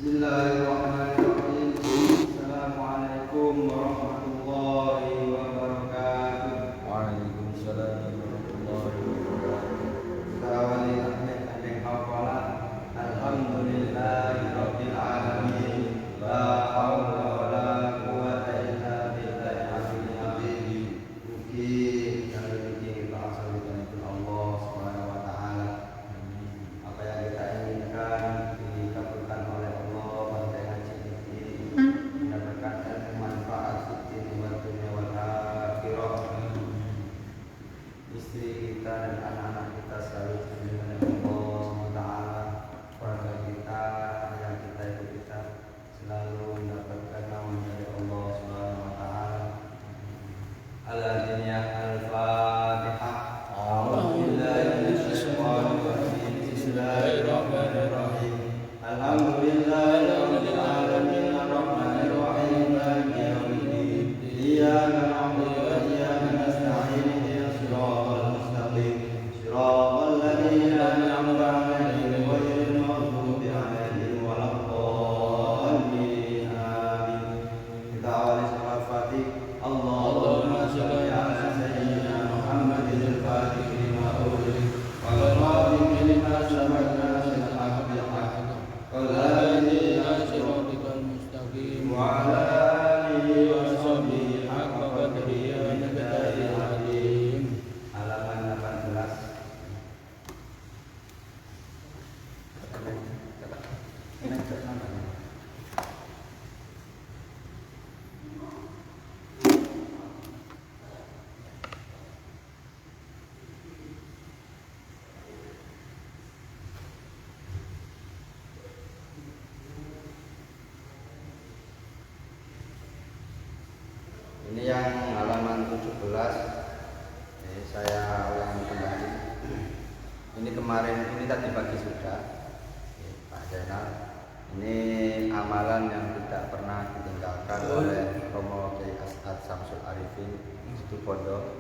Bismillahirrahmanirrahim. Assalamualaikum warahmatullahi wabarakatuh. Waalaikumsalam warahmatullahi wabarakatuh. Tawali ahmed adeng hafalan. Alhamdulillahi rabbil alamin. La haula wala quwwata illa billahi al-aliyyil azim. Mugi kami ta'asalkan Allah Subhanahu wa taala. Apa yang kita inginkan dikabulkan oleh Allah pada haji ini, mendapatkan ilmu manfaat di dunia wal akhirah. Istri kita dan anak-anak kita selalu dijaga Allah SWT. Keluarga kita, ayah kita, ibu kita selalu mendapatkan naungan dari Allah SWT. Al-Adiniyah Al-Fatihah. Bismillahirrahmanirrahim. Alhamdulillahirabbil alamin arrahmanir rahim maliki yaumiddin. Iyyaka na'budu wa iyyaka nasta'in ihdinas siratal mustaqim. Siratal ladzina an'amta 'alaihim ghairil maghdubi 'alaihim waladdallin. Amin. Kita awali salat Fatih. Allahumma shalli 'ala sayyidina Muhammadin al-Fatih lima ughliq wal khatim lima sabaqa bil haqqi wal hadi ila siratikal mustaqim wa ala alihi wa sahbihi haqqa qadrihi wa miqdaril azim. Halaman 18. Ini yang halaman 17. Saya ulangi kembali. Ini kemarin, ini tadi pagi sudah, Pak Zainal. Ini amalan yang tidak pernah ditinggalkan oleh Romo Kiai As'ad Samsul Arifin Situ Pondok.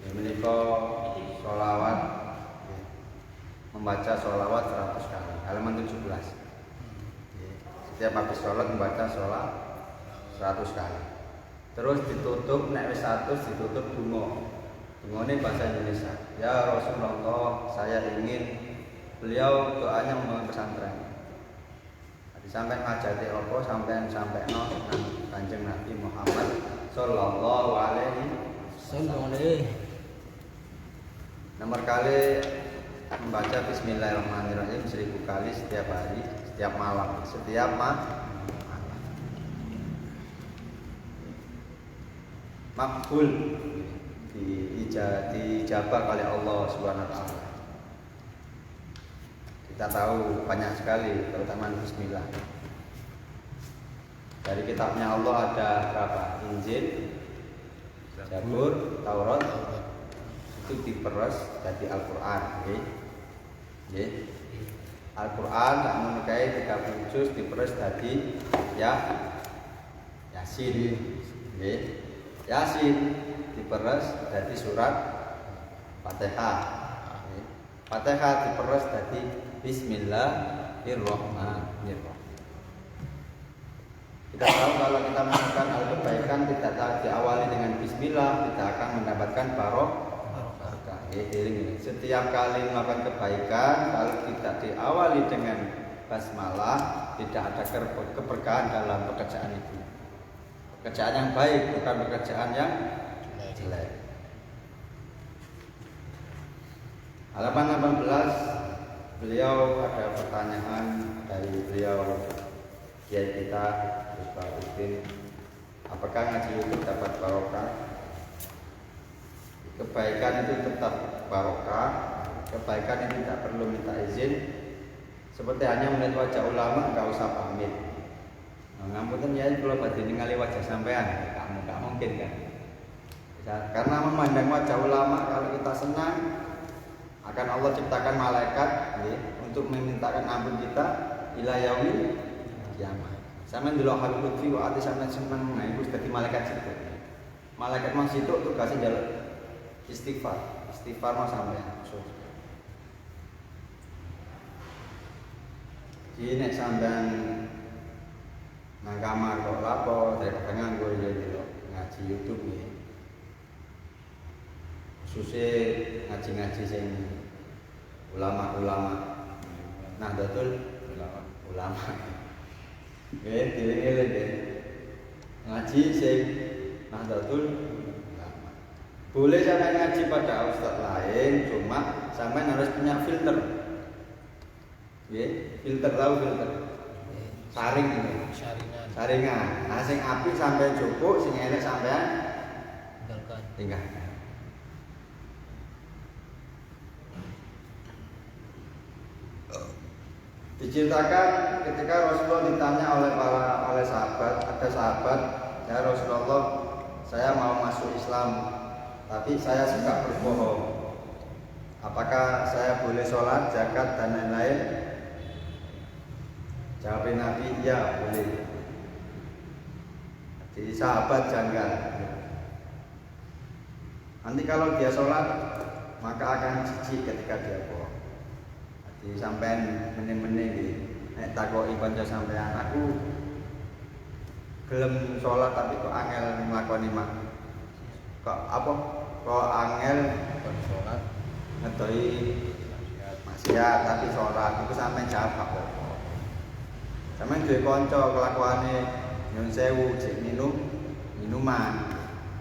Ini menika sholawat, membaca sholawat 100 kali. Halaman 17. Setiap habis sholat membaca sholawat 100 kali. Terus ditutup, nek wis 100 ditutup donga. Dungane bahasa Indonesia. Ya Rasulullah, saya ingin beliau doanya membangun pesantren. Jadi sampai ngajati apa sampai Kanjeng Nabi Muhammad sallallahu alaihi wasallam. Nomor kali membaca Bismillahirrahmanirrahim 1000 kali setiap hari, setiap malam, setiap makbul, dijabah oleh Allah Subhanahu wa taala. Kita tahu banyak sekali, terutama bismillah. Dari kitabnya Allah ada berapa? Injil, Zabur, Taurat. Itu diperes jadi Al-Qur'an, nggih. Al-Qur'an tak menukai 30 juz diperes jadi Yasin, nggih. Yasin diperes dari surat Fatihah. Fatihah diperes dari Bismillahirrahmanirrahim. Kita tahu kalau kita melakukan hal kebaikan tidak diawali dengan Bismillah, kita akan mendapatkan barokah. Setiap kali melakukan kebaikan, kalau tidak diawali dengan basmalah, tidak ada keberkahan dalam pekerjaan itu. Pekerjaan yang baik, bukan pekerjaan yang jelek. Halaman 18, beliau ada pertanyaan dari beliau Kiai kita Ustaz Udin. Apakah ngaji itu dapat barokah? Kebaikan itu tetap barokah. Kebaikan itu tidak perlu minta izin. Seperti hanya melihat wajah ulama, nggak usah pamit. Ngapunten ya kalau badhe ningali wajah sampean, kamu nggak mungkin kan? Karena memandang wajah ulama, kalau kita senang akan Allah ciptakan malaikat untuk memintakan ampun kita ila yaumil kiamah. Sampeyan ndelok Habib Lutfi wa ati sampeyan seneng, nah iku dadi malaikat situ. Malaikat mas itu tugasnya njaluk istighfar mas sampeyan. Jadi nek sampeyan nang kamar kok lapo daripada nganggur ya delok ngaji YouTube nih. Khususnya ngaji-ngaji sing ulama-ulama. Nah, betul ulama. Nggih, dieling-eling nggih. Ngaji sing Nahdlatul Ulama. Boleh sampai ngaji pada ustaz lain, cuma sampai harus punya filter. Nggih, filter tahu filter. Saring ini. Saringan. Nah, sing apik sampai cukup, sing elek sampean tinggalkan. Diceritakan ketika Rasulullah ditanya oleh sahabat, ada sahabat, ya Rasulullah, saya mau masuk Islam, tapi saya suka berbohong. Apakah saya boleh sholat, zakat dan lain-lain? Jawab Nabi, ya boleh. Jadi sahabat janggal. Nanti kalau dia sholat, maka akan jijik ketika dia bohong. Jadi sampean meneh-meneh iki nek takoki kanca sampean, aku gelem sholat tapi kok angel nglakoni mak. Kok apa? Kok angel sholat ngedoi maksiat tapi sholat iku sampean jawab apa? Sampeyan duwe kanca kelakuane nyun sewu jek minuman.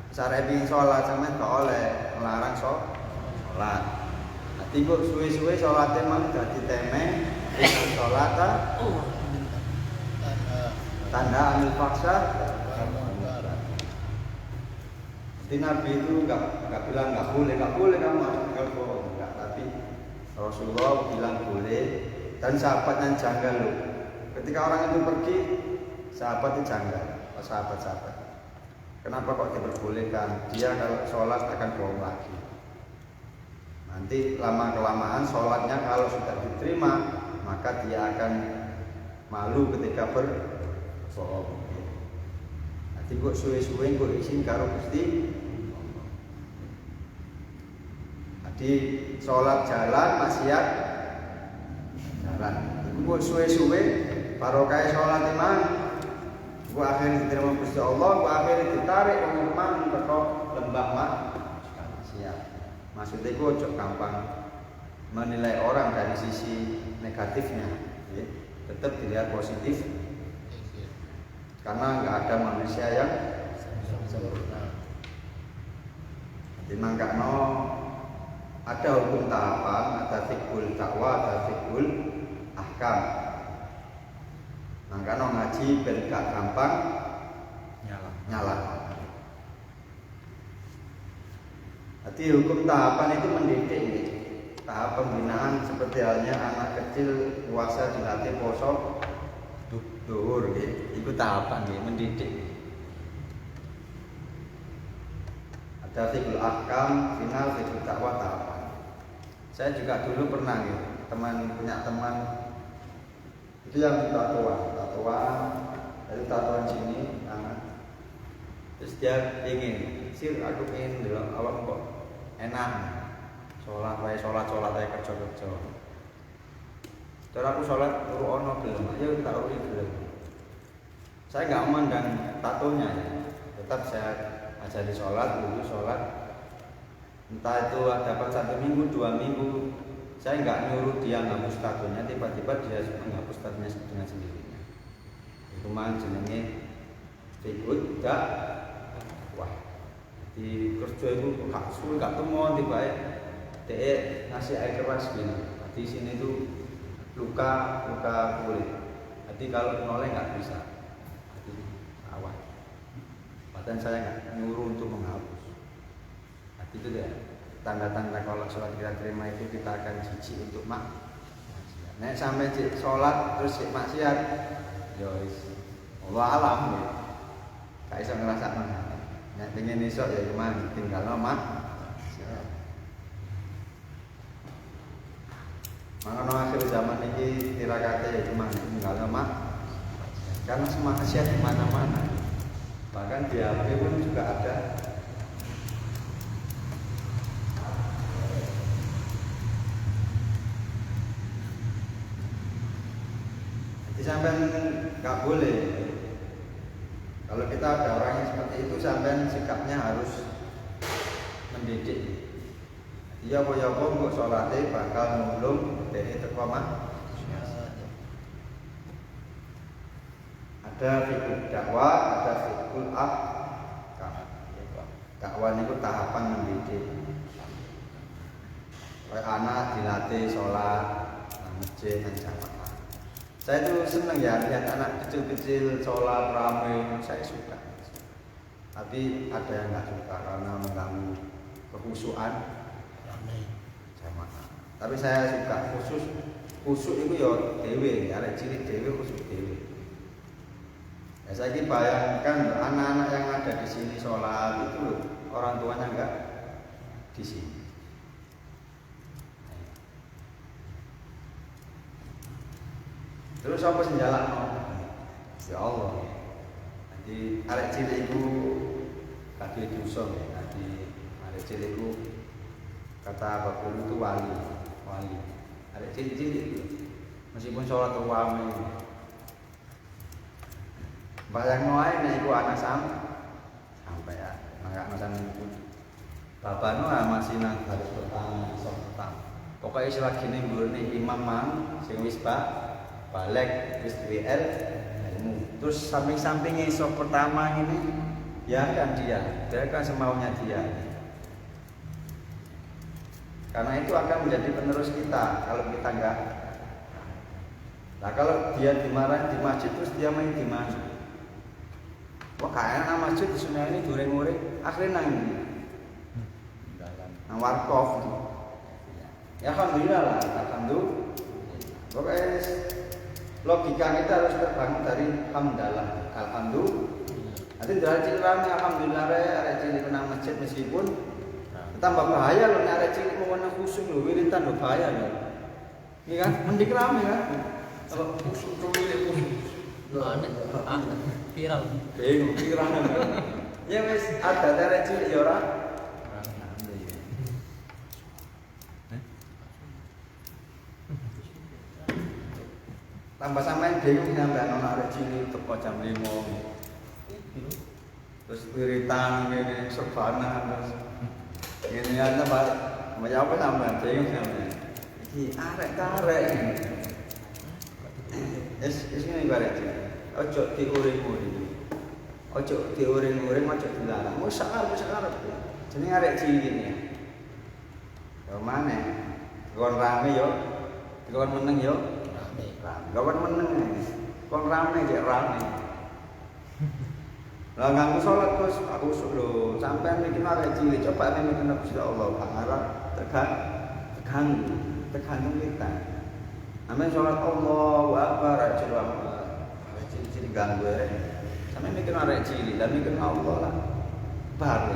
Sare ping sholat sampeyan kok oleh nglarang sholat. Nanti kok suwe-suwe sholatnya mang dadi temeng dengan sholat tanda amil paksa. Jadi Nabi itu nggak bilang nggak boleh kamu harus bohong, nggak. Tapi Rasulullah bilang boleh, dan sahabatnya janggal loh. Ketika orang itu pergi, sahabat itu janggal, sahabat-sahabat. Kenapa kok diperbolehkan? Dia kalau sholat akan bohong lagi. Nanti lama-kelamaan sholatnya kalau sudah diterima, maka dia akan malu ketika berbohong. Nanti kok suwe-suwe kok izin karo Gusti. Jadi sholat jalan, maksiat jalan. Iku kok suwe-suwe barokah sholat imam. Kok akhirnya diterima Gusti Allah, kok akhirnya ditarik pengumuman teko lembah maksiat. Maksudnya gue ojo gampang menilai orang dari sisi negatifnya, ya. Tetap dilihat positif, karena nggak ada manusia yang sempurna. Dimangkakno ada hukum tahapan, ada fikul dakwah, ada fikul ahkam. Mangkakno ngaji ben gak gampang nyala. Jadi hukum tahapan itu mendidik. Tahap pembinaan seperti halnya anak kecil puasa dilatih poso duhur gitu. Itu tahapan gitu, mendidik. Ada fikul ahkam, final fikul dakwah tahapan. Saya juga dulu pernah gitu, punya teman itu yang tatoan dari tatoan sini tangan. Terus dia ingin, aku ingin dulu awak kok enak sholat wae kerja. Terus aku sholat turu ono gelem, ayo tak uri gelem. Saya nggak memandang tatonya ya. Tetap saya ajari sholat, dulu sholat. Entah itu dapat 1 minggu, 2 minggu, saya nggak nyuruh dia ngapus tatonya, tiba-tiba dia menghapus tatonya dengan sendirinya. Itu mah jenenge fikul dakwah. Di kerja itu gak sulit, gak temu tiba-tiba dia ngasih air keras gini. Di sini tuh luka kulit. Jadi kalau noleh nggak bisa. Jadi awal. Padahal saya nggak nyuruh untuk menghapus. Jadi itu deh tanda-tanda kalau sholat kita terima itu kita akan jijik untuk maksiat. Nek sampai sholat terus maksiat, ya Allah alam ya. Gak bisa ngerasa mana. Nek pengen esok ya cuman tinggal nama. Makanya akhir zaman ini tirakate ya cuman tinggal nama. Karena semua maksiat di mana-mana. Bahkan di HP pun juga ada. Jadi sampai nggak boleh Kalau kita ada orang yang seperti itu, sampai sikapnya harus mendidik. Dia apa-apa kok sholatnya bakal nulung dari terkoma. Ada fikul dakwah, ada fikul dakwah itu tahapan mendidik. Kayak anak dilatih sholat, masjid dan jamaah. Saya tuh seneng ya lihat anak kecil-kecil sholat ramai, saya suka. Tapi ada yang nggak suka karena mengganggu kekhusyuan jamaah. Tapi saya suka khusyuk itu ya dewe, ada cilik dewe khusyuk dewe. Ya, saya bayangkan anak-anak yang ada di sini sholat itu loh, orang tuanya enggak di sini. Terus apa senjalak no? Ya Allah. Nanti arek cilik itu kaki dosa ya. Nanti arek cilik itu kata Bapak Guru itu wali. Arek cilik itu meskipun sholat ruame. Bayang noai nek iku anak sampai ya. Mangga masan iku. Bapak no masih nang baris pertama, sok pertama. Pokoknya selagi ning nggone imam mang sing wis balik wis duwe ilmu. Terus samping-sampingnya sok pertama ini ya kan dia kan semaunya dia. Karena itu akan menjadi penerus kita kalau kita enggak. Nah kalau dia dimarahin di masjid terus dia main di mana? Wah kayaknya masjid di sungai ini goreng-goreng akhirnya nang warkop. Ya alhamdulillah lah, alhamdulillah. Pokoknya logika kita harus terbangun dari hamdalah, alhamdulillah. Nanti dari cilik rame alhamdulillah ada cilik nang masjid meskipun tambah bahaya loh, ada cilik mau nang khusyuk loh, wiritan loh bahaya loh. Ini kan mending rame kan? Kalau khusyuk tuh milik khusyuk. Viral. Bingung viral. Ya wis ada dari cilik ya ora. Tambah sampean bingung sampai anak arek cilik teko jam 5. Terus wiritan ngene sebana terus ngene ana balik. Mau apa sampean bingung sampean. Iki arek-arek. Es ngene barek. Ojo diuring-uring. Ojo diuring-uring, ojo dilarang. Wis sakar. Jenenge arek cilik ya. Yo maneh. Kon rame yo. Kon meneng yo. Kawan meneng, kon rame aja rame. Lah nganggo salat terus aku suruh sampean mikir arek cilik coba nek mikir Gusti Allah pangarep tekan kita. Amin salat Allahu Akbar coba arek cilik ganggu arek. Sampe mikir arek cilik dan mikir Allah lah. Bar.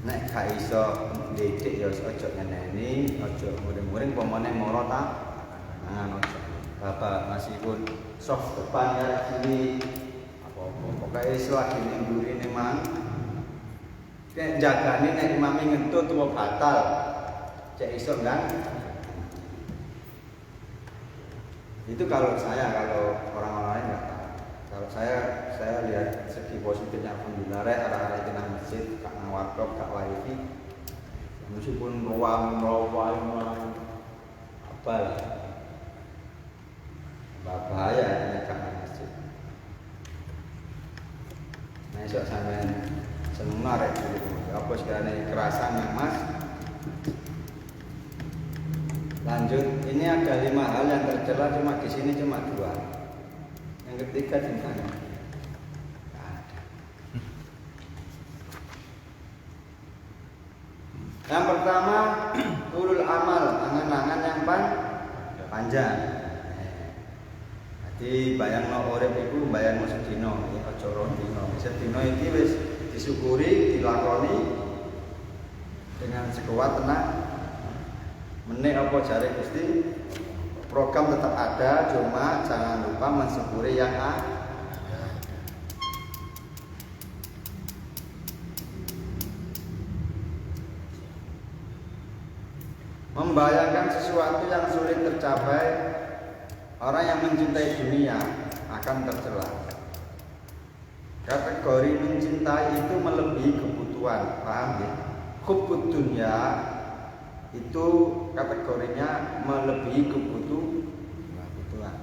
Nek gak iso didik ya ojo ngeneni, ojo muring-muring pomone moro ta. Nah, ojo. Bapak meskipun soft depan ya cilik apa-apa. Pokoke selagi ning mburine mang. Nek jagane nek imame ngentut tuwa batal. Cek iso kan? Itu kalau orang-orang lain enggak tahu. Kalau saya lihat segi positifnya alhamdulillah arah-arah itu nang masjid, kak nang warkop, kak wifi. Meskipun ruang apa lah. Bahaya ini kak nang masjid. Nah, esok sampean seneng arek dulu. Apa sekarang kerasan yang Mas? Lanjut, ini ada 5 hal yang tercela cuma di sini cuma 2. Yang ketiga di mana? Yang pertama, ulul amal, angan-angan yang panjang. Jadi bayangno urip iku bayangno sedina, ya aja rong dina. Sedina iki wis disyukuri, dilakoni dengan sekuat tenang. Menek apa jare Gusti? Program tetap ada, cuma jangan lupa mensyukuri yang ada. Membayangkan sesuatu yang sulit tercapai Orang yang mencintai dunia akan tercela. Kategori mencintai itu melebihi kebutuhan, paham ya? Hubbud dunya itu kategorinya melebihi kebutuhan,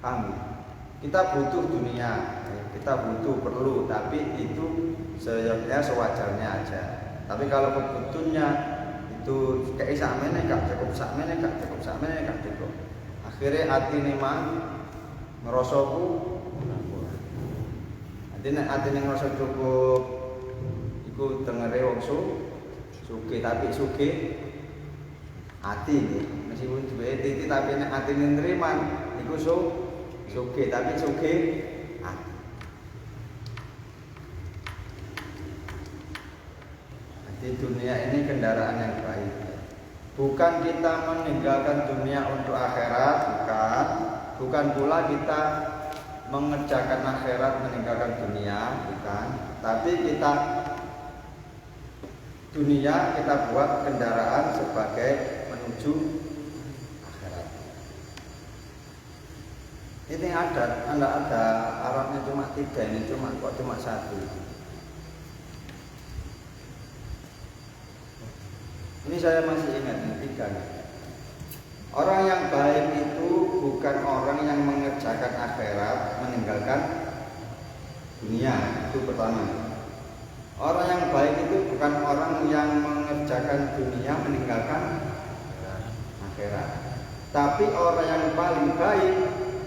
paham ya? Kita butuh dunia, kita butuh perlu, tapi itu sewajarnya aja. Tapi kalau kebutuhannya itu kayak sakmene gak cukup, sakmene gak cukup, sakmene gak cukup. Akhirnya atine mah ngerasa ku atine ngerasa cukup iku dengere wong sugih tapi sugih ati nggih. Meskipun duwe titi tapi nek atine nriman iku sugih tapi sugih ati. Di dunia ini kendaraan yang baik. Bukan kita meninggalkan dunia untuk akhirat, bukan pula kita mengerjakan akhirat meninggalkan dunia, bukan. Tapi kita dunia kita buat kendaraan sebagai menuju akhirat. Ini anda ada Arabnya cuma 3, ini cuma satu. Ini saya masih ingat yang 3. Orang yang baik itu bukan orang yang mengerjakan akhirat meninggalkan dunia, itu pertama. Orang yang baik itu bukan orang yang mengerjakan dunia meninggalkan akhirat. Tapi orang yang paling baik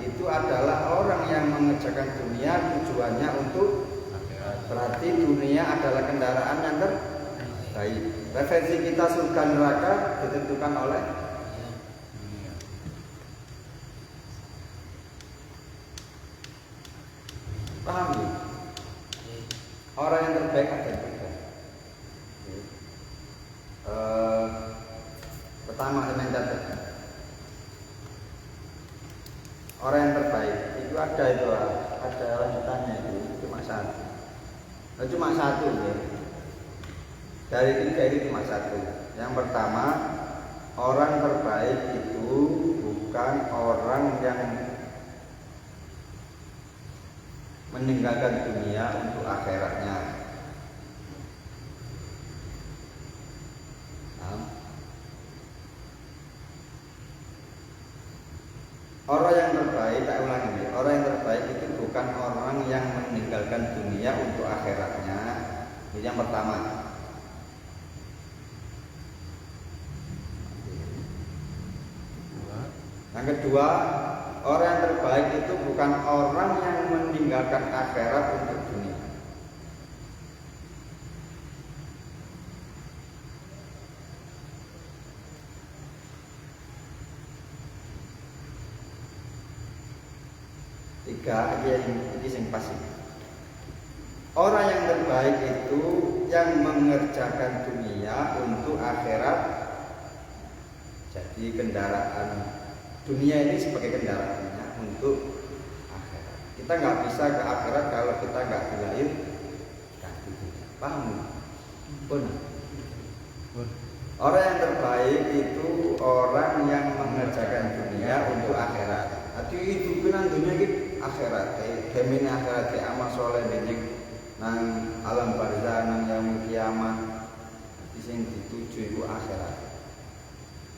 itu adalah orang yang mengerjakan dunia tujuannya untuk akhirat. Berarti dunia adalah kendaraan yang terbaik. Referensi kita surga neraka ditentukan oleh paham ya? Orang yang terbaik ada tiga. Pertama yang catat. Orang yang terbaik itu ada lanjutannya itu cuma satu. Cuma satu ya. Dari 3 itu cuma satu. Yang pertama, orang terbaik itu bukan orang yang meninggalkan dunia untuk akhiratnya. Orang yang terbaik, tak ulangi, orang yang terbaik itu bukan orang yang meninggalkan dunia untuk akhiratnya. Ini yang pertama. Yang kedua, orang yang terbaik itu bukan orang yang meninggalkan akhirat untuk dunia. Tiga, ini yang pasti. Orang yang terbaik itu yang mengerjakan dunia untuk akhirat. Jadi kendaraan dunia ini sebagai kendaraannya untuk akhirat. Kita nggak bisa ke akhirat kalau kita nggak dilahir di dunia. Paham? Benar. Orang yang terbaik itu orang yang mengerjakan dunia untuk akhirat. Jadi itu benar dunia ini akhirat. Kemina akhirat ke amal soleh bening nang alam barzah nang yaumul kiamah. Di sini dituju itu akhirat.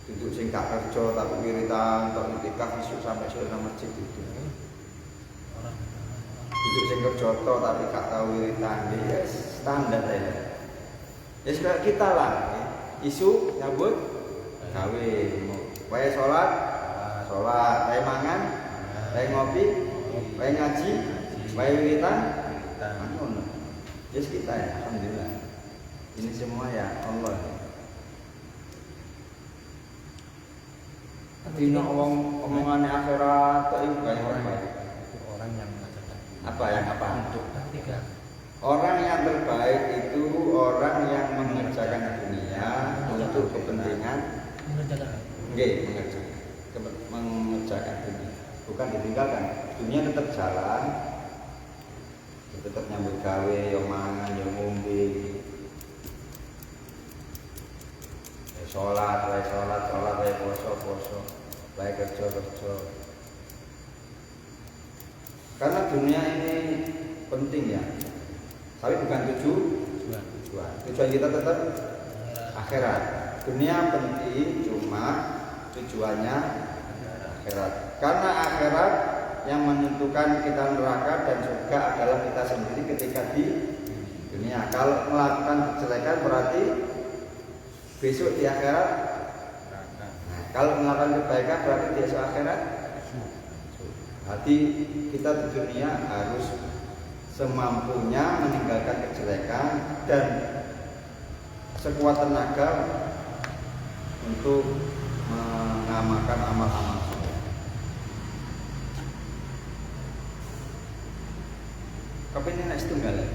Duduk sing gak kerja tapi wiritan tok itikaf isuk sampai sore nang masjid itu. Duduk sing kerja tok tapi gak tau wiritan ya standar ae. Ya kayak kita lah. Isu nyambut gawe. Wae salat, wae mangan, wae ngopi, wae ngaji, wae wiritan. Ngono. Yes kita ya, alhamdulillah. Ini semua ya Allah. Dino omongannya akhirat itu kayak orang yang untuk tiga. Orang yang terbaik itu orang yang mengerjakan dunia untuk kepentingan mengerjakan dunia, bukan ditinggalkan. Dunia tetap jalan, tetap nyambut gawe, yo mangan, yo ngombe, sholat, poso, baik kerja. dunia ini penting ya, tapi bukan tujuan. Tujuan kita tetap akhirat. Dunia penting, cuma tujuannya akhirat. Karena akhirat yang menentukan kita neraka dan surga adalah kita sendiri ketika di dunia. Kalau melakukan kejelekan berarti besok di akhirat. Nah, kalau melakukan kebaikan berarti di esok akhirat. Berarti kita di dunia harus semampunya meninggalkan kejelekan dan sekuat tenaga untuk mengamalkan amal-amal soleh. Kapinnya nak setunggal ya?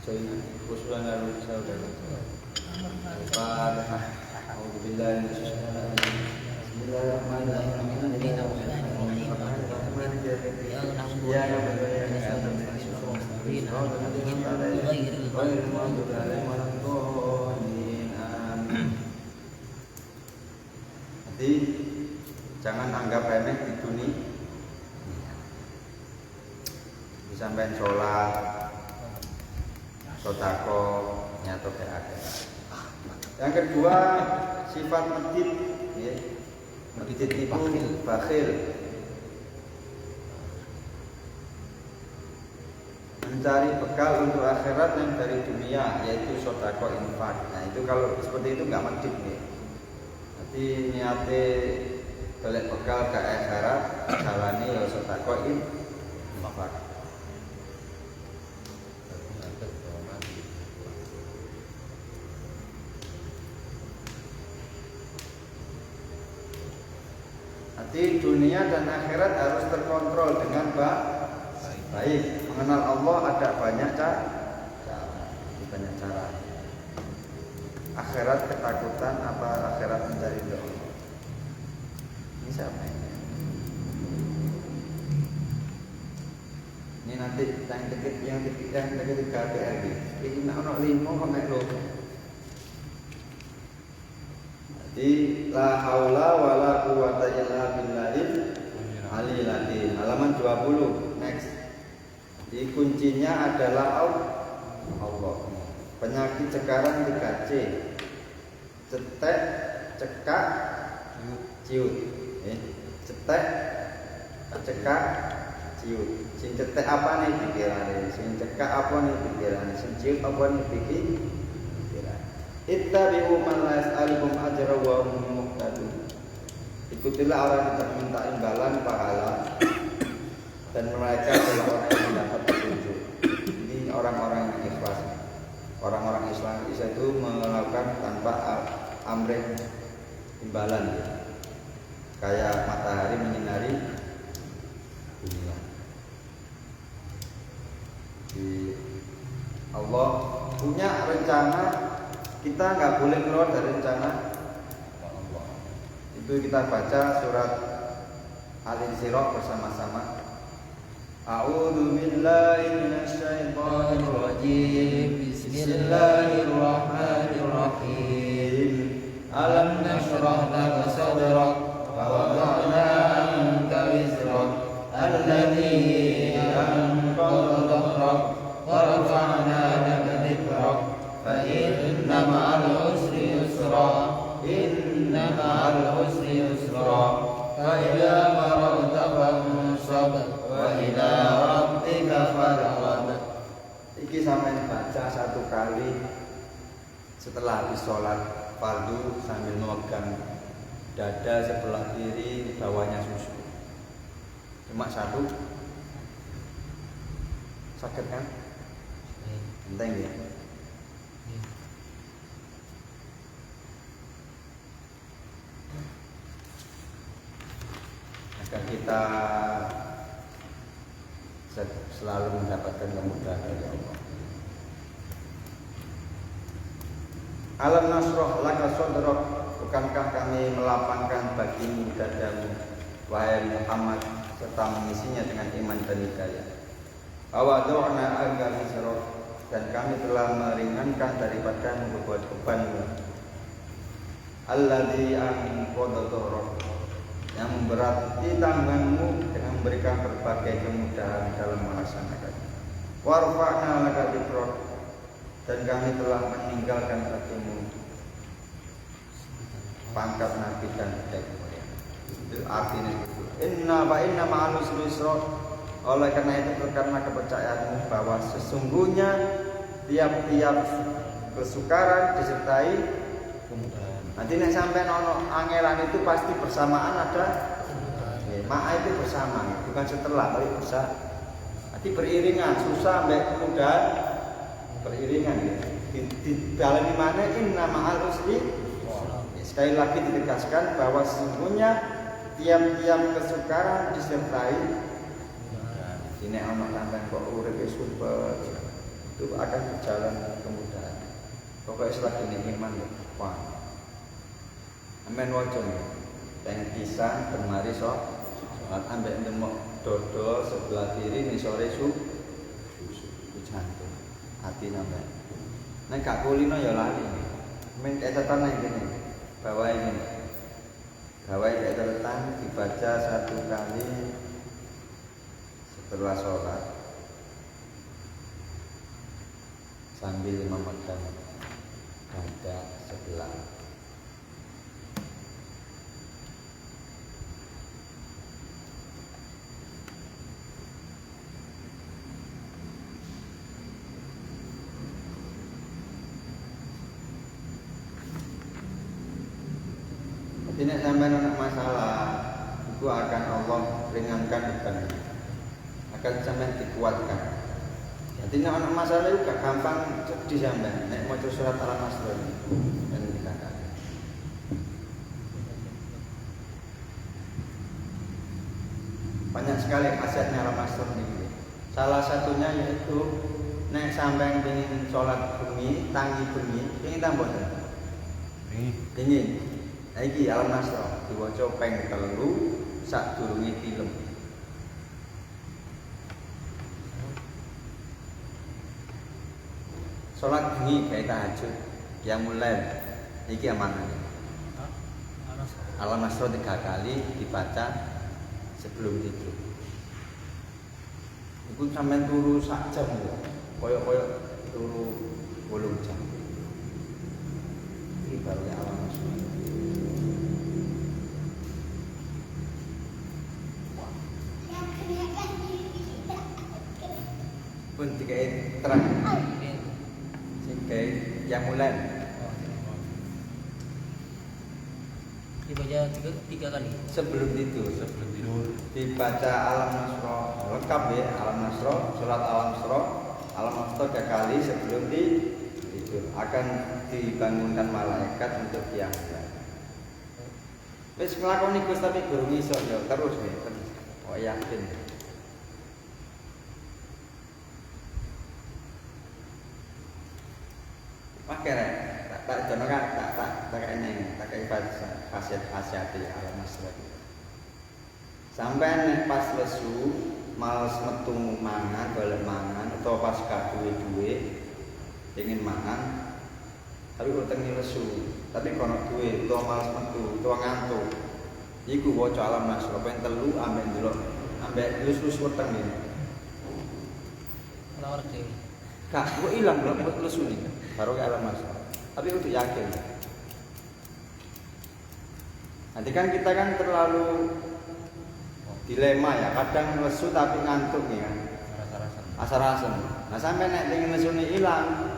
Join usulan lalu saudara. Fatihah. Auzubillahi minasyaitonir Jadi jangan anggap remeh di dunia. Sampai sholat, sodako, nyato ke akhirat. Yang kedua sifat medit, ya. Medit itu bakhil, mencari bekal untuk akhirat yang dari dunia, yaitu sodako infak. Nah itu kalau seperti itu nggak medit nih. Nanti niate balik bekal ke akhirat, jalani ya sodako infak. Jadi dunia dan akhirat harus terkontrol dengan baik. Mengenal Allah ada banyak cara. Banyak cara. Akhirat ketakutan apa akhirat mencari Allah? Ini siapa ini? Ini nanti yang ketiga PRD. Ini nak ono 5 kok mek loro. Di la haula wala quwata illa billahil aliyil azim. Halaman 20. Next. Di kuncinya adalah Allah. Penyakit cekaran 3C. Cetek, cekak, ciut. Cetek, cekak, ciut. Sing cetek apa nih pikirane? Sing cekak apa nih pikirane? Sing ciut apa nih pikirane? Ittabi'u man la yas'alukum ajra wa hum muhtadun. Ikutilah orang yang tidak minta imbalan pahala dan mereka adalah orang yang mendapat petunjuk. Ini orang-orang yang ikhlas. Orang-orang Islam itu melakukan tanpa amrih imbalan, ya. Kayak matahari menyinari dunia. Allah punya rencana. Kita nggak boleh keluar dari rencana Allah. Itu kita baca surat Al-Insyirah bersama-sama. A'udzu billahi minasyaitonir rajim. Bismillahirrahmanirrahim. Alam nashrah laka sadrak wa wada'na anka wizrak alladhi anqadha dhahrak wa rafa'na laka dhikrak. فإن مع العسر يسرا إن مع العسر يسرا فإذا فرغت فانصب وإلى ربك فارغب. Iki sampai baca 1 kali setelah habis sholat fardu sambil memegang dada sebelah kiri, bawahnya susu. Cuma 1. Sakit kan? Enteng ya? Agar kita selalu mendapatkan kemudahan dari Allah. Alam nasroh laka sodrok. Bukankah kami melapangkan bagimu dadamu, wahai Muhammad, serta mengisinya dengan iman dan hidayah. Awadu'na agak misrok. Dan kami telah meringankan daripada beban-bebanmu. Alladzi anqadha dhahrok. Yang memberati tanganmu dengan memberikan berbagai kemudahan dalam melaksanakannya. Warfa'na laka dzikrak, dan kami telah meninggalkan bagimu pangkat nabi dan budaya kemuliaan. Itu artinya itu. Inna ma'al usri yusra. Oleh karena itu, karena kepercayaanmu bahwa sesungguhnya tiap-tiap kesukaran disertai kemudahan. Nanti nek sampai ono angelan itu pasti bersamaan ada. Ma'a itu bersama, bukan setelah, tapi bersama. Nanti beriringan, susah sampai kemudahan beriringan. Di dalam mana inna ma'al usri. Sekali lagi ditegaskan bahwa sesungguhnya tiap-tiap kesukaran disertai. Ini anak sampai kok urip super, itu akan berjalan kemudahan. Pokoknya selagi ini iman wah. Amin wajon. Teng pisang bermari sok. Salat ambek ndemok dodol sebelah kiri ning sore jantung. Hati nambah. Nek gak kulino ya lali. Men catatan nang kene. Bawah ini. Bawah catatan dibaca 1 kali setelah sholat sambil memegang dada sebelah. Jadi sampai anak masalah itu akan Allah ringankan bebannya, akan sampai dikuatkan. Jadi anak masalah itu gak gampang disampai. Nek maca surat Al-Masr dan dikatakan. Banyak sekali khasiatnya Al-Masr ini. Salah satunya yaitu nek sampai ingin sholat bengi, tangi bengi, ingin tambah ingin. Nah iki Al-Masr diwaca ping 3 sadurunge film. Salat bengi kayak tahajud, qiyamul lail. Iki amanane. Al-Masr 3 kali dibaca sebelum tidur. Iku sampean turu sak jam ya. Koyok-koyok turu 8 jam. Iki baru ya Al-Masr. Pun dikai terang. Sing yang mulai. Dibaca 3 kali. Sebelum tidur dibaca Al-Masr lengkap ya, Al-Masr, surat Al-Masr 3 kali sebelum tidur akan dibangunkan malaikat untuk qiyam. Wis nglakoni Gus tapi guru iso ya terus nih. Oh yakin. Makanya tak jono kan tak kene tak kei khasiat Al-Masr. Sampai nek pas lesu males metu mangan, golek mangan atau pas gak duwe pengen mangan tapi wetenge lesu, tapi kono duwe utawa males metu utawa ngantuk. Iku waca Al-Masr ping 3 ambek ndelok ambek lus-lus wetenge. Lawar dewe. Kak, kok ilang lho lesu nih. Baru ke Al-Masr. Tapi udah yakin. Nanti kan kita kan terlalu dilema ya. Kadang lesu tapi ngantuk nih kan. Asar-asar. Nah sampai nek pengen lesu nih hilang,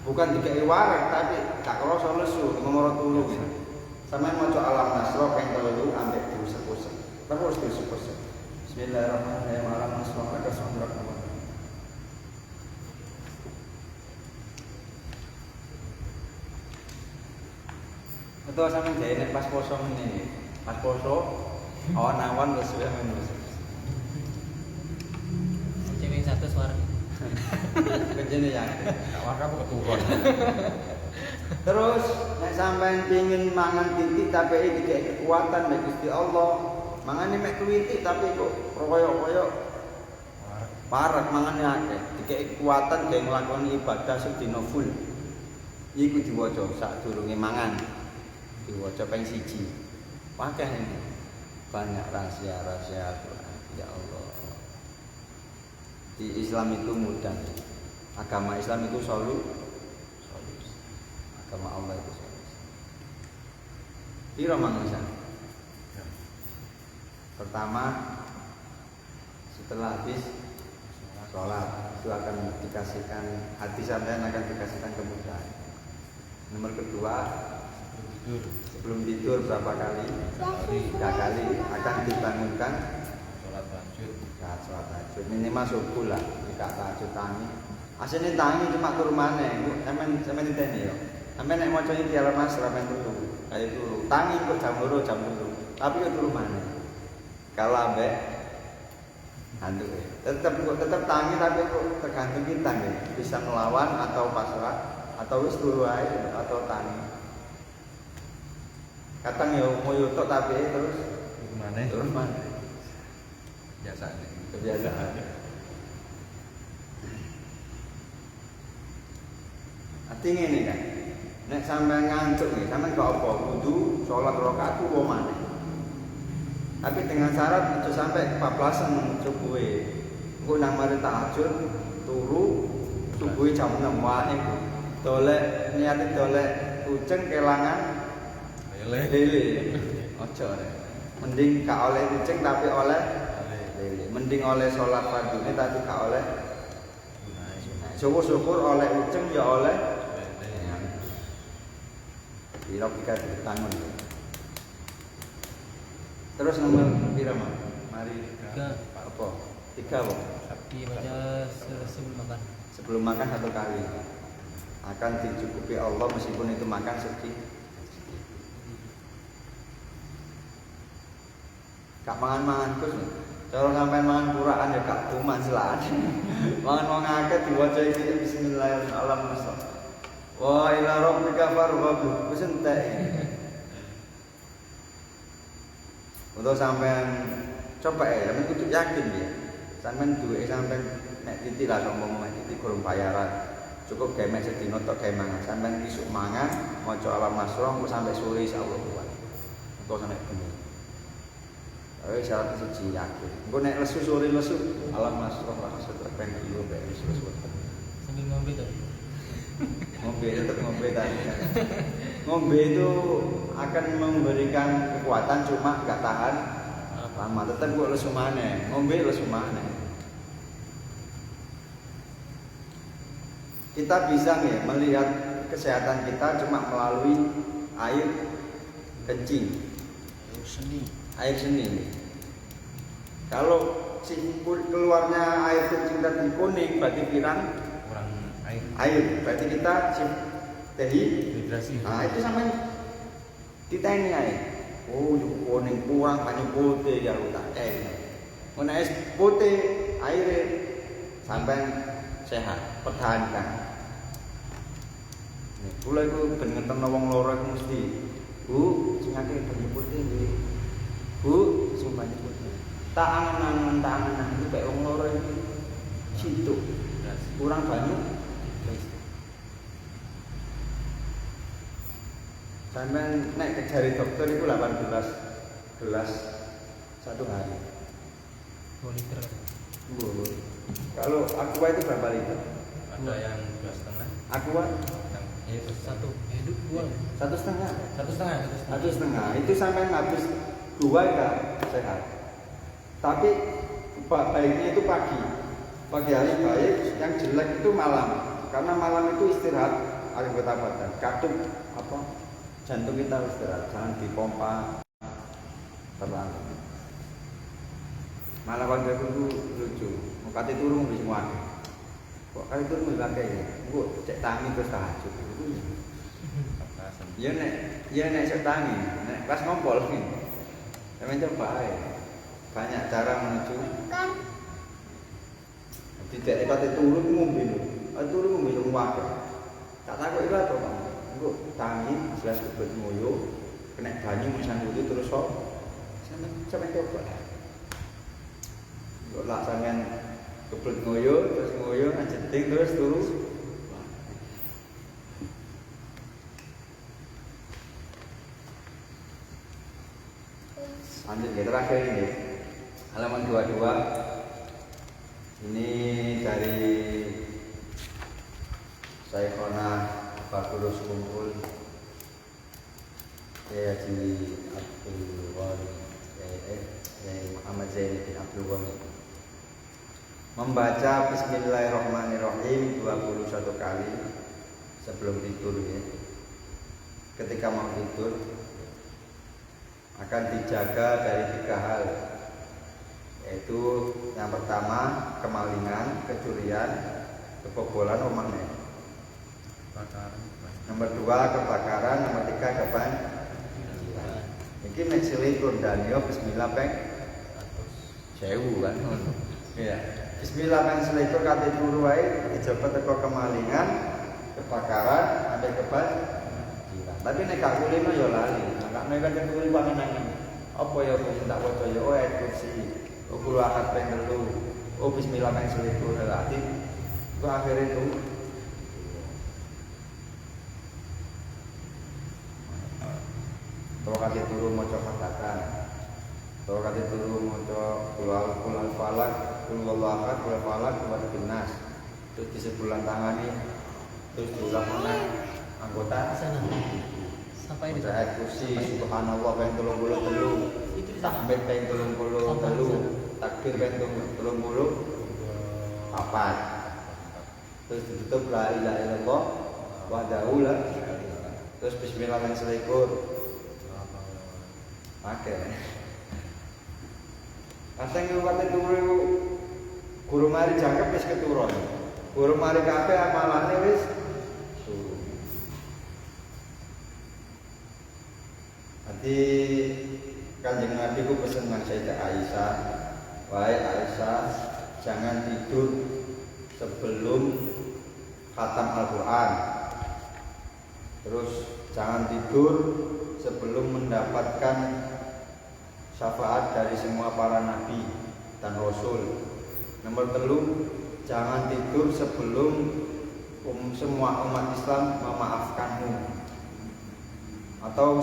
bukan dikei warek tapi gak kerasa lesu, nomor 3 gitu. Sampai maca Al-Masr ping 3 ambek diusap-usap. Terus diusap-usap. Bismillahirrahmanirrahim. Al-Masr laka sumrak. Atau sampe jane pas poso meneh. Pas poso awan-awan wis men wis. Cewek 1 suara. Kejene ya. Tak waka kok ketuhon. Terus nek sampean pengin mangan titik tapi dikek kekuatan nek Gusti Allah. Mangane mek kuwitik tapi kok koyo-koyo parek mangane akeh. Dikek kekuatan gawe nglakoni ibadah sedina full. Iku diwaca sadurunge mangan. Diwaca ping 1. Akeh ini. Banyak rahasia-rahasia Al-Qur'an. Ya Allah. Di Islam itu mudah. Agama Islam itu solus. Agama Allah itu solus. Piro manusia? Pertama, setelah habis sholat itu akan dikasihkan, hati sampean akan dikasihkan kemudahan. Nomor kedua, sebelum tidur berapa kali? 3 kali akan dibangunkan sholat tahajud. Sholat tahajud minimal subuh lah, tidak tahajud tangi. Aslinya tangi cuma turun mana? Sampean diteni yo. Sampean nek maca iki ala Mas sampean turu. Kayak turu. Tangi kok jam 2 jam 7. Tapi yo turun mana? Kalau ambek hantu tetap tangi tapi kok tergantung kita nih. Bisa melawan atau pasrah atau wis turu ae atau tangi. Kadang yo mau yutok tapi terus turun mana? Kebiasaan. Artinya ini kan, nek sampai ngantuk nih, sampai gak apa, kudu sholat rakaat tuh mana? Tapi dengan syarat itu sampai kebablasan subuhe. Engko nang mari tahajud turu subuhe jam 6 wae iku. Dolek niate dolek kucing kelangan lele. Ojo rek. Mending gak oleh kucing tapi oleh lele. Mending oleh sholat fardhu tapi gak oleh syukur-syukur oleh kucing ya oleh di logika ditangun. Terus nomor pira Mas? Mari 3. apa? 3 apa? Dibaca sebelum makan. Sebelum makan 1 kali. Akan dicukupi Allah meskipun itu makan sedikit. Gak mangan-mangan terus. Cara sampean mangan kuraan ya gak kuman selaan. Mangan wong akeh diwaca iki bismillahirrahmanirrahim. Wa ila rabbika farghab. Wis entek. Untuk sampean coba ya, sampean kudu yakin ya. Sampean duwe sampean nek titik lah sombong nek titik kurang bayaran. Cukup gawe mek sedina tok gawe mangan. Sampean isuk mangan, maca alam nasrah sampai sore insyaallah kuat. Engko sampe bengi. Syarat siji yakin. Engko nek lesu sore lesu alam nasrah langsung terpen kilo bae wis Sambil ngombe tuh. Ngombe tetap ngombe tadi. Ngombe itu akan memberikan kekuatan cuma gak tahan lama. Tetap kok lesu maneh. Ngombe lesu maneh. Kita bisa nih melihat kesehatan kita cuma melalui air kencing, air seni. Kalau keluarnya air kencing tadi kuning berarti kurang air. Berarti kita dehidrasi. Nah itu sama kita ini air. Oh kuning kurang banyak putih ya udah mana es putih air sampai sehat pertahankan. Kula iku ben ngenten wong loro iku mesti, Bu, sing akeh banyu putih nggih. Bu, sing banyu putih. Tak angen-angen iki kaya wong loro iki. Situ. Kurang banyu. Sampeyan nek kejari dokter iku 18 gelas 1 hari. 2 liter. Bu. Kalau aqua itu berapa liter? Ada yang 2,5. Aqua Itu 2. 1,5. 1,5. Itu sampai habis 2 ya sehat. Tapi baiknya itu pagi hari baik, yang jelek itu malam. Karena malam itu istirahat anggota badan. Katup jantung kita istirahat, jangan dipompa terlalu. Malah kalau itu lucu, mau kate turun di semua. Kok kali turun dipakai ya? Gue cek tangi terus tahajud. Ya nek cek tangi, nek pas ngompol nih. Sampai coba ya. Banyak cara menuju. Tidak kate turun ngombe lho. Turun ngombe lho wae. Tak takut itu apa, Bang? Gue tangi gelas kebet ngoyo, kena banyu misang itu terus kok. Sampai coba. Kok lah sampean kebet ngoyo ngejeting terus turu. Lanjut ya terakhir ini halaman 22. Ini Haji Abdul Ghani Muhammad Zaini bin Abdul Ghani membaca Bismillahirrahmanirrahim 21 kali sebelum tidur ya. Ketika mau tidur akan dijaga dari 3 hal, yaitu yang pertama kemalingan, kecurian, kebobolan rumahnya. Nomor 2 kebakaran, nomor 3 kebanjiran. Iki nek selikur dan yo bismillah peng 1000 kan. Iya. Bismillah peng selikur kate turu wae dicoba teko kemalingan, kebakaran, ambek kebanjiran. Tapi nek gak kulino yo lali. Nek nek kan turu pangenan. Apa ya kok tak waca yo ayat kursi. Kula akad peng 3. Oh bismillah peng selikur lali. Ku akhire turu. Kalau kate turu maca katakan, kalau kate turu maca kulal falak, kulal ahad, kulal falak, kulal binas. Terus disebulan tangani, terus diulang mana anggota sana sampai di ayat kursi, subhanallah peng 33, tahmid peng 33, takbir peng 34. Terus ditutup la ilaha illallah wahdahu la syarika lah. Terus bismillah peng 21. Pakai. Asing ngluwate turu guru mari jangkep wis keturun. Guru mari kabeh amalane wis turu. Nanti Kanjeng Nabi ku pesen nang Sayyidah Aisyah, wahai Aisyah, jangan tidur sebelum khatam Al-Qur'an. Terus jangan tidur sebelum mendapatkan syafaat dari semua para nabi dan rasul. Nomor 3, jangan tidur sebelum semua umat Islam memaafkanmu. Atau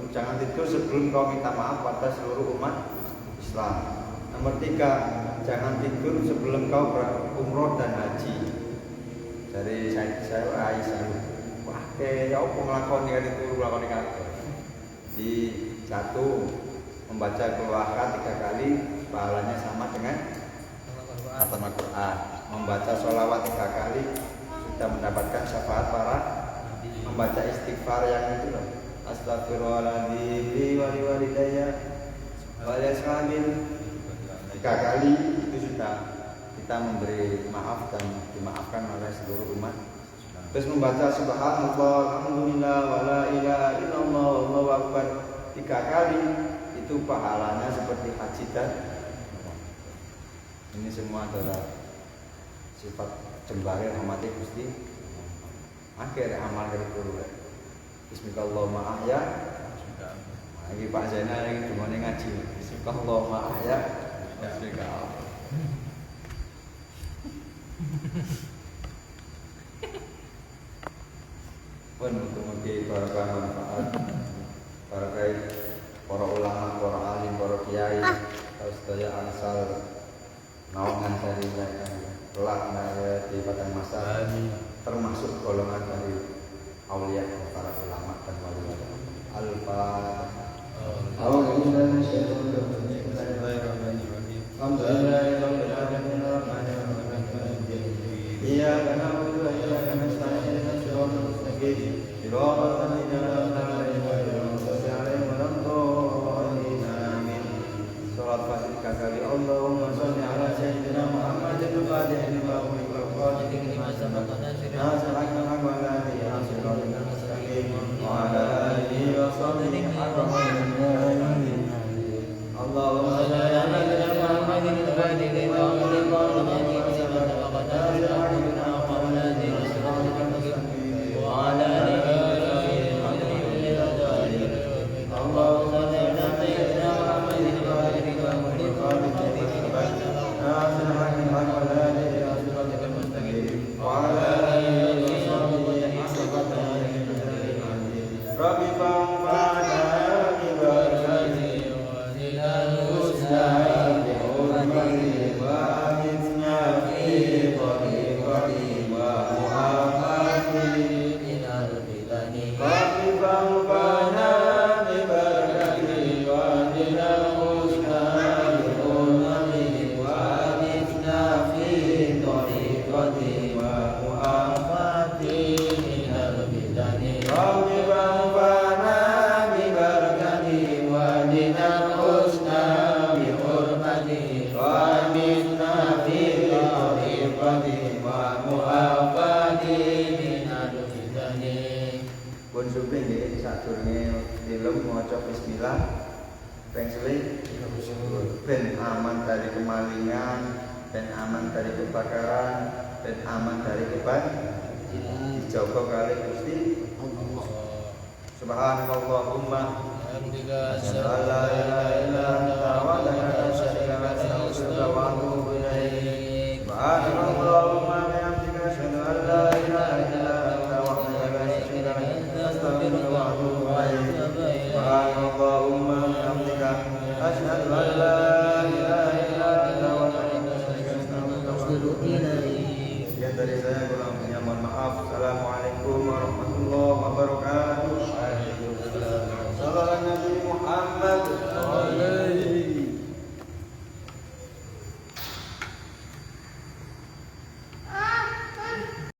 jangan tidur sebelum kau minta maaf pada seluruh umat Islam. Nomor 3, jangan tidur sebelum kau berumroh dan haji. Dari saya Aisyah. Wah, ya apa nglakoni kali turu nglakoni kabeh. Di 1 membaca Al-Qur'an 3 kali pahalanya sama dengan khatam Al-Qur'an. Membaca sholawat 3 kali sudah mendapatkan syafaat para. Membaca istighfar yang itu loh, astagfirullahaladzim wa liwalidayya wa liashabil 3 kali itu sudah kita memberi maaf dan dimaafkan oleh seluruh umat. Terus membaca subhanallah, alhamdulillah, wala ilaha illallah, wallahu akbar 3 kali itu pahalanya seperti haji dan ini semua adalah sifat jembare hormati Gusti. Akhir amal dari guru. Bismillahirrahmanirrahim. Nah, ini Pak Zainal yang dimana ngaji. Bismillahirrahmanirrahim. Bismillahirrahmanirrahim. Pun mugi-mugi barokah manfaat, barokah para ulama, para alim, para kiai, sedaya angsal naungan dari mereka kelak di padang masa, termasuk golongan dari aulia para ulama dan wali-wali. Al-Fatihah. Allahumma sholli ala sayyidina Muhammadin al-Fatih lima ughliqa wal-khatimi lima sabaqa nasir al-haq wa la ilaha illallah wa ala alihi wa sahbihi Allahumma sholli ala sayyidina Muhammadin al-Fatih lima ughliqa wal-khatimi lima sabaqa nasir al-haq wa la ilaha illallah wa ala alihi lagi minadu fitani. Pun supi nggih sadurunge dilem maca bismillah ping suwi ben aman dari kemalingan, ben aman dari kebakaran, ben aman dari dijaga kali Gusti Subhanallahumma asyhadu an la ilaha illa anta wa la astaghfiruka wa atubu ilaik. Subhanallahumma wa bihamdika asyhadu an la ilaha illa anta wa la astaghfiruka wa atubu ilaik. Subhanallahumma wa bihamdika asyhadu an la